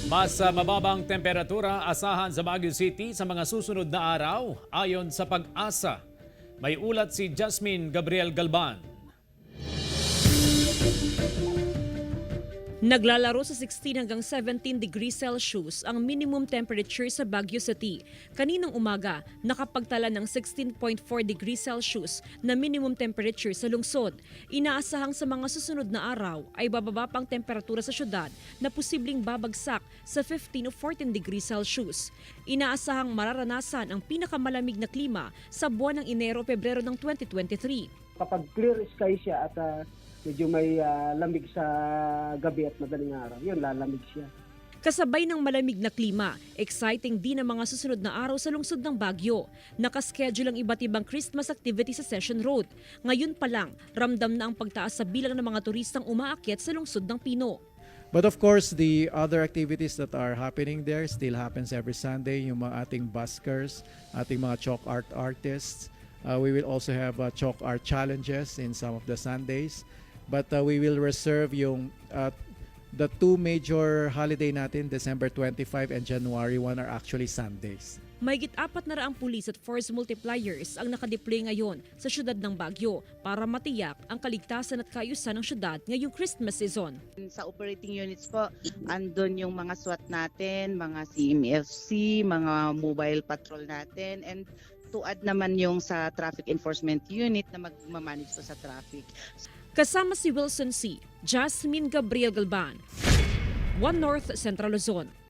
Mas mababang temperatura asahan sa Baguio City sa mga susunod na araw ayon sa pag-asa. May ulat si Jasmine Gabriel Galban. Naglalaro sa 16 hanggang 17 degrees Celsius ang minimum temperature sa Baguio City. Kaninang umaga, nakapagtala ng 16.4 degrees Celsius na minimum temperature sa lungsod. Inaasahang sa mga susunod na araw ay bababa pang temperatura sa syudad na posibleng babagsak sa 15 o 14 degrees Celsius. Inaasahang mararanasan ang pinakamalamig na klima sa buwan ng Enero-Pebrero ng 2023. Kapag clear sky siya at medyo may lamig sa gabi at madaling araw, yun, lalamig siya. Kasabay ng malamig na klima, exciting din ang mga susunod na araw sa lungsod ng Baguio. Nakaschedule ang iba't ibang Christmas activity sa Session Road. Ngayon pa lang, ramdam na ang pagtaas sa bilang ng mga turistang umaakyat sa lungsod ng Pino. But of course, the other activities that are happening there still happens every Sunday. Yung mga ating buskers, ating mga chalk art artists. We will also have chalk art challenges in some of the Sundays. But we will reserve yung the two major holiday natin, December 25 and January 1 are actually Sundays. Mahigit 400 pulis at force multipliers ang nakadeploy ngayon sa syudad ng Baguio para matiyak ang kaligtasan at kaayusan ng syudad ngayong Christmas season. Sa operating units po, andun yung mga SWAT natin, mga CMFC, mga mobile patrol natin, and to add naman yung sa traffic enforcement unit na magmamanage po sa traffic. Kasama si Wilson C., Jasmine Gabriel Galban, One North Central Luzon.